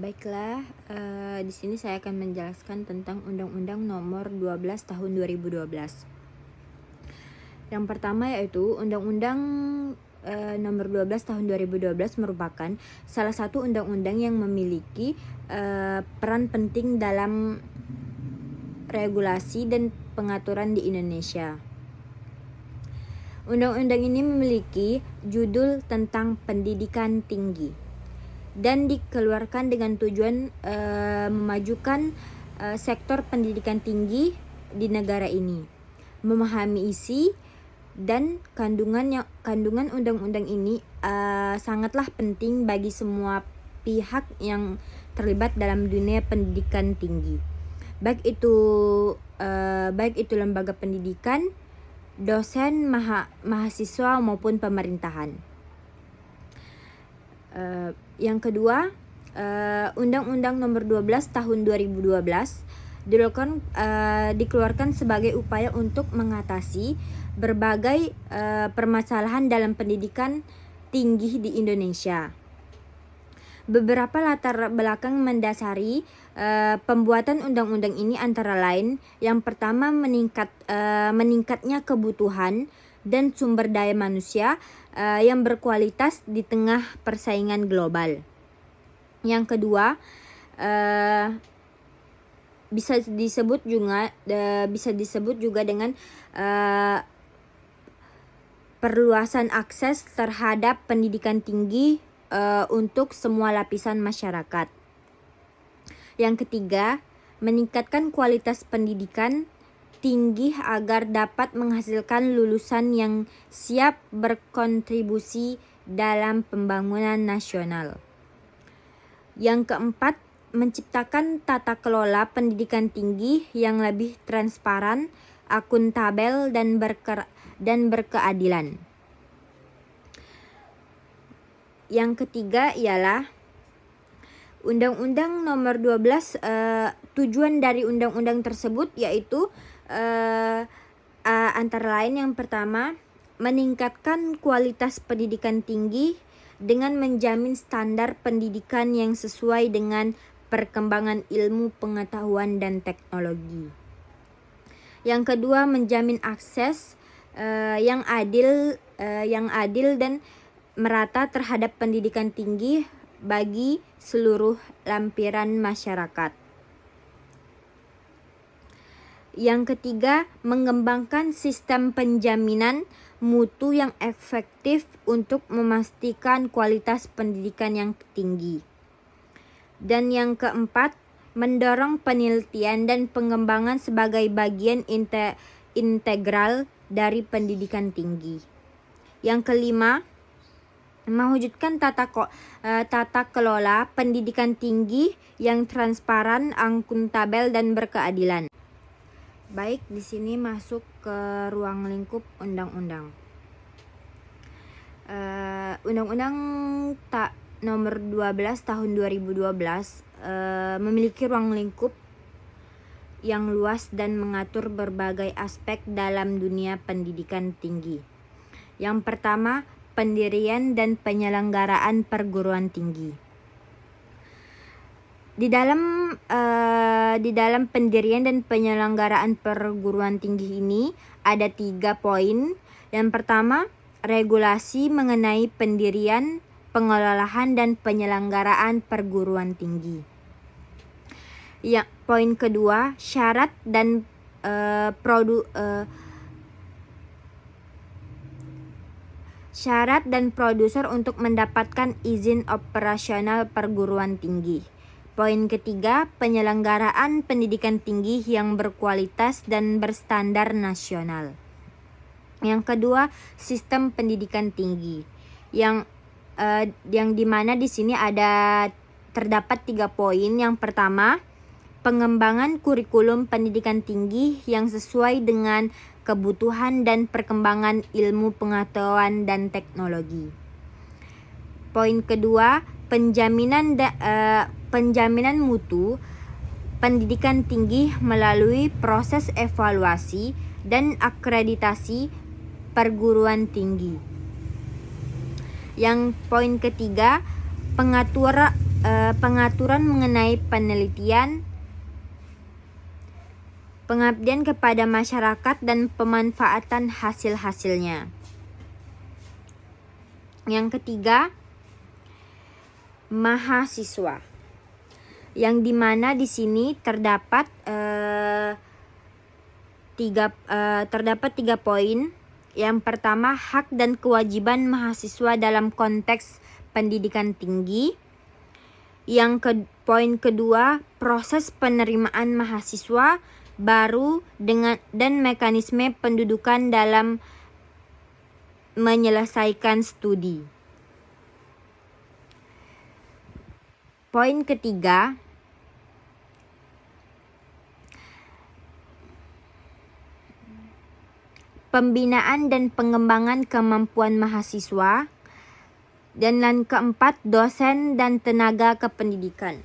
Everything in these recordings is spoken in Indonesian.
Baiklah, di sini saya akan menjelaskan tentang Undang-Undang Nomor 12 Tahun 2012. Yang pertama yaitu Undang-Undang Nomor 12 Tahun 2012 merupakan salah satu undang-undang yang memiliki peran penting dalam regulasi dan pengaturan di Indonesia. Undang-undang ini memiliki judul tentang pendidikan tinggi dan dikeluarkan dengan tujuan memajukan sektor pendidikan tinggi di negara ini. Memahami isi dan kandungan undang-undang ini sangatlah penting bagi semua pihak yang terlibat dalam dunia pendidikan tinggi, baik itu lembaga pendidikan, dosen, mahasiswa maupun pemerintahan. Yang kedua, Undang-Undang Nomor 12 Tahun 2012 dikeluarkan sebagai upaya untuk mengatasi berbagai permasalahan dalam pendidikan tinggi di Indonesia. Beberapa latar belakang mendasari pembuatan undang-undang ini antara lain, yang pertama meningkatnya kebutuhan dan sumber daya manusia yang berkualitas di tengah persaingan global. Yang kedua, bisa disebut juga dengan perluasan akses terhadap pendidikan tinggi untuk semua lapisan masyarakat. Yang ketiga, meningkatkan kualitas pendidikan tinggi agar dapat menghasilkan lulusan yang siap berkontribusi dalam pembangunan nasional. Yang keempat, menciptakan tata kelola pendidikan tinggi yang lebih transparan, akuntabel, dan berkeadilan. Yang ketiga ialah Undang-Undang Nomor 12, tujuan dari undang-undang tersebut yaitu antara lain, yang pertama, meningkatkan kualitas pendidikan tinggi dengan menjamin standar pendidikan yang sesuai dengan perkembangan ilmu pengetahuan dan teknologi. Yang kedua, menjamin akses yang adil dan merata terhadap pendidikan tinggi bagi seluruh lampiran masyarakat. Yang ketiga, mengembangkan sistem penjaminan mutu yang efektif untuk memastikan kualitas pendidikan yang tinggi. Dan yang keempat, mendorong penelitian dan pengembangan sebagai bagian integral dari pendidikan tinggi. Yang kelima, mewujudkan tata kelola pendidikan tinggi yang transparan, akuntabel, dan berkeadilan. Baik, di sini masuk ke ruang lingkup undang-undang. Undang-Undang Nomor 12 Tahun 2012 memiliki ruang lingkup yang luas dan mengatur berbagai aspek dalam dunia pendidikan tinggi. Yang pertama, pendirian dan penyelenggaraan perguruan tinggi. Di dalam pendirian dan penyelenggaraan perguruan tinggi ini ada 3 poin. Yang pertama, regulasi mengenai pendirian, pengelolaan, dan penyelenggaraan perguruan tinggi. Ya, poin kedua, syarat dan produser untuk mendapatkan izin operasional perguruan tinggi. Poin ketiga, penyelenggaraan pendidikan tinggi yang berkualitas dan berstandar nasional. Yang kedua, sistem pendidikan tinggi yang dimana di sini terdapat 3 poin. Yang pertama, pengembangan kurikulum pendidikan tinggi yang sesuai dengan kebutuhan dan perkembangan ilmu pengetahuan dan teknologi. Poin kedua, penjaminan mutu pendidikan tinggi melalui proses evaluasi dan akreditasi perguruan tinggi. Yang poin ketiga, pengaturan mengenai penelitian, pengabdian kepada masyarakat, dan pemanfaatan hasil-hasilnya. Yang ketiga, mahasiswa, yang dimana di sini terdapat tiga poin. Yang pertama, hak dan kewajiban mahasiswa dalam konteks pendidikan tinggi. Poin kedua, proses penerimaan mahasiswa baru dan mekanisme pendudukan dalam menyelesaikan studi. Poin ketiga, pembinaan dan pengembangan kemampuan mahasiswa. Dan yang keempat, dosen dan tenaga kependidikan.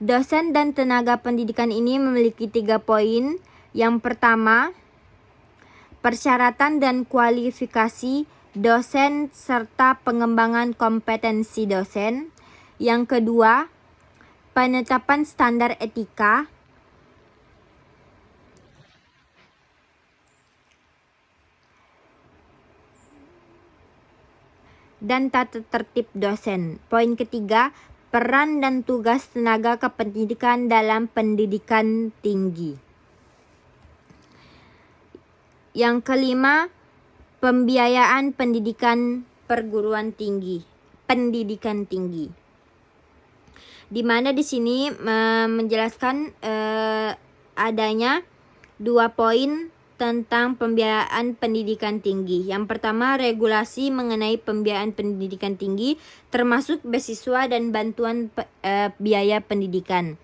Dosen dan tenaga pendidikan ini memiliki 3 poin. Yang pertama, persyaratan dan kualifikasi dosen serta pengembangan kompetensi dosen. Yang kedua, penetapan standar etika. Dan tata tertib dosen. Poin ketiga, peran dan tugas tenaga kependidikan dalam pendidikan tinggi. Yang kelima, pembiayaan pendidikan perguruan tinggi, pendidikan tinggi. Di mana di sini menjelaskan adanya 2 poin tentang pembiayaan pendidikan tinggi. Yang pertama, regulasi mengenai pembiayaan pendidikan tinggi, termasuk beasiswa dan bantuan biaya pendidikan.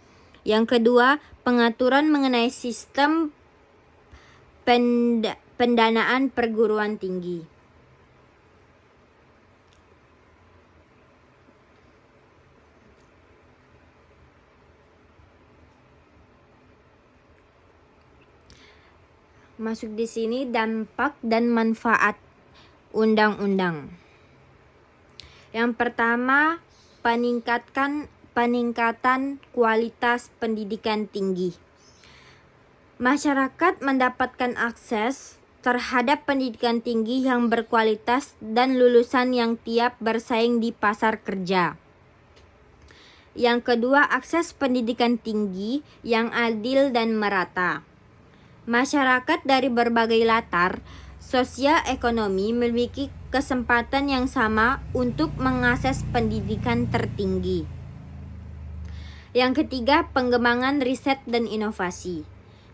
Yang kedua, pengaturan mengenai sistem pendanaan perguruan tinggi. Masuk di sini dampak dan manfaat undang-undang. Yang pertama, peningkatan kualitas pendidikan tinggi. Masyarakat mendapatkan akses terhadap pendidikan tinggi yang berkualitas dan lulusan yang siap bersaing di pasar kerja. Yang kedua, akses pendidikan tinggi yang adil dan merata. Masyarakat dari berbagai latar sosial ekonomi memiliki kesempatan yang sama untuk mengakses pendidikan tertinggi. Yang ketiga, pengembangan riset dan inovasi.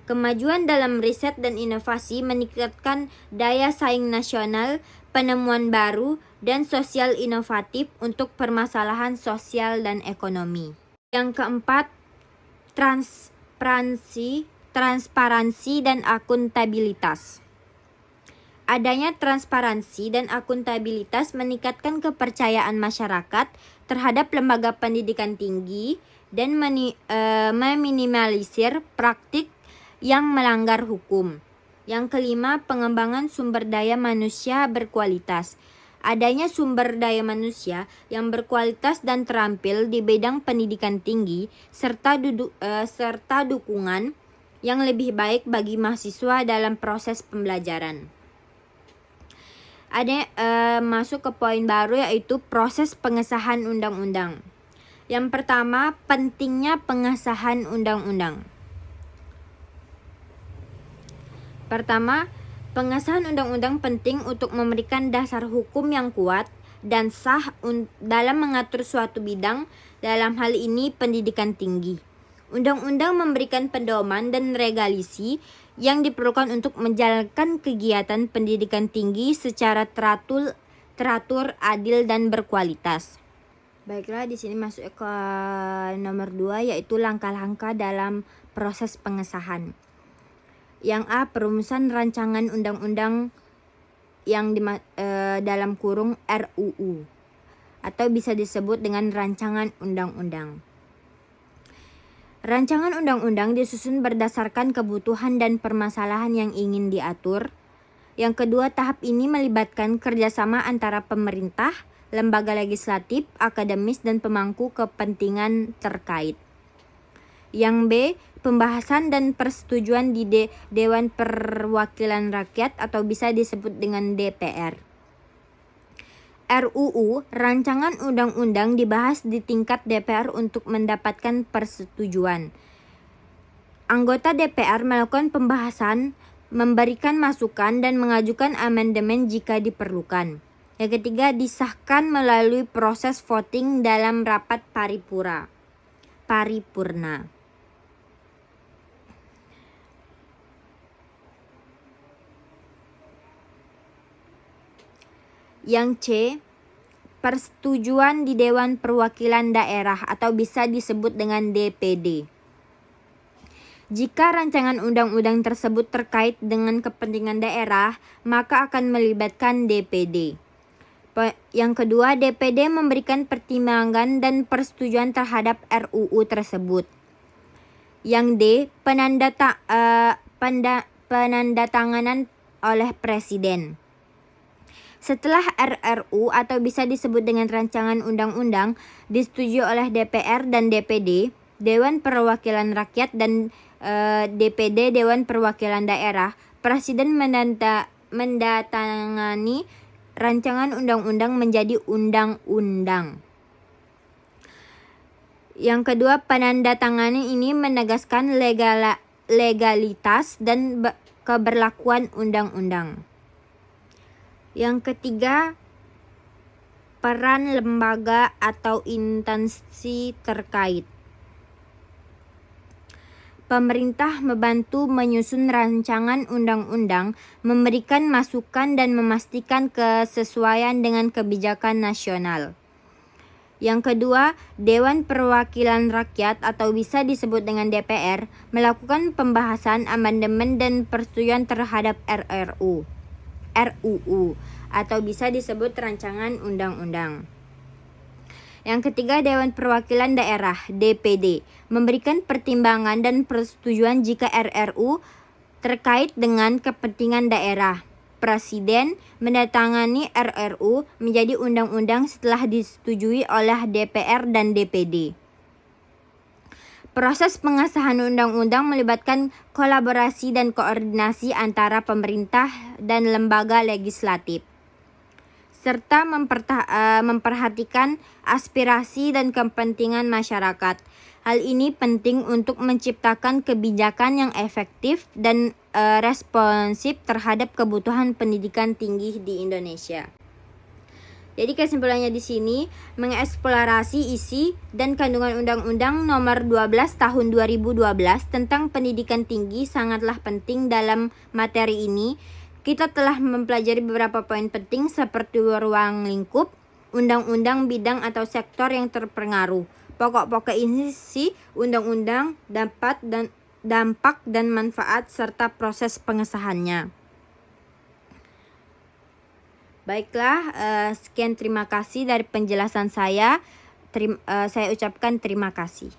Kemajuan dalam riset dan inovasi meningkatkan daya saing nasional, penemuan baru, dan sosial inovatif untuk permasalahan sosial dan ekonomi. Yang keempat, transparansi dan akuntabilitas. Adanya transparansi dan akuntabilitas meningkatkan kepercayaan masyarakat terhadap lembaga pendidikan tinggi dan meminimalisir praktik yang melanggar hukum. Yang kelima, pengembangan sumber daya manusia berkualitas. Adanya sumber daya manusia yang berkualitas dan terampil di bidang pendidikan tinggi serta dukungan yang lebih baik bagi mahasiswa dalam proses pembelajaran. Ada masuk ke poin baru, yaitu proses pengesahan undang-undang. Yang pertama, pentingnya pengesahan undang-undang. Pertama, pengesahan undang-undang penting untuk memberikan dasar hukum yang kuat dan sah dalam mengatur suatu bidang, dalam hal ini pendidikan tinggi. Undang-undang memberikan pedoman dan regulasi yang diperlukan untuk menjalankan kegiatan pendidikan tinggi secara teratur, adil, dan berkualitas. Baiklah, di sini masuk ke nomor 2, yaitu langkah-langkah dalam proses pengesahan. Yang A, perumusan rancangan undang-undang yang dalam kurung RUU atau bisa disebut dengan rancangan undang-undang. Rancangan undang-undang disusun berdasarkan kebutuhan dan permasalahan yang ingin diatur. Yang kedua, tahap ini melibatkan kerjasama antara pemerintah, lembaga legislatif, akademis, dan pemangku kepentingan terkait. Yang B, pembahasan dan persetujuan di Dewan Perwakilan Rakyat atau bisa disebut dengan DPR. RUU, rancangan undang-undang dibahas di tingkat DPR untuk mendapatkan persetujuan. Anggota DPR melakukan pembahasan, memberikan masukan, dan mengajukan amandemen jika diperlukan. Yang ketiga, disahkan melalui proses voting dalam rapat paripurna. Yang C, persetujuan di Dewan Perwakilan Daerah atau bisa disebut dengan DPD. Jika rancangan undang-undang tersebut terkait dengan kepentingan daerah, maka akan melibatkan DPD. Yang kedua, DPD memberikan pertimbangan dan persetujuan terhadap RUU tersebut. Yang D, penandatanganan oleh Presiden. Setelah RRU atau bisa disebut dengan rancangan undang-undang disetujui oleh DPR dan DPD, Dewan Perwakilan Rakyat, dan DPD Dewan Perwakilan Daerah, Presiden mendatangani rancangan undang-undang menjadi undang-undang. Yang kedua, penandatanganan ini menegaskan legalitas dan keberlakuan undang-undang. Yang ketiga, peran lembaga atau instansi terkait. Pemerintah membantu menyusun rancangan undang-undang, memberikan masukan, dan memastikan kesesuaian dengan kebijakan nasional. Yang kedua, Dewan Perwakilan Rakyat atau bisa disebut dengan DPR melakukan pembahasan, amandemen, dan persetujuan terhadap RUU atau bisa disebut rancangan undang-undang. Yang ketiga, Dewan Perwakilan Daerah (DPD) memberikan pertimbangan dan persetujuan jika RRU terkait dengan kepentingan daerah. Presiden mendatangani RRU menjadi undang-undang setelah disetujui oleh DPR dan DPD. Proses pengesahan undang-undang melibatkan kolaborasi dan koordinasi antara pemerintah dan lembaga legislatif, serta memperhatikan aspirasi dan kepentingan masyarakat. Hal ini penting untuk menciptakan kebijakan yang efektif dan responsif terhadap kebutuhan pendidikan tinggi di Indonesia. Jadi kesimpulannya di sini, mengeksplorasi isi dan kandungan Undang-Undang Nomor 12 Tahun 2012 tentang pendidikan tinggi sangatlah penting. Dalam materi ini, kita telah mempelajari beberapa poin penting seperti ruang lingkup, undang-undang, bidang atau sektor yang terpengaruh, pokok-pokok isi undang-undang, dampak dan manfaat, serta proses pengesahannya. Baiklah, sekian terima kasih dari penjelasan saya. Saya ucapkan terima kasih.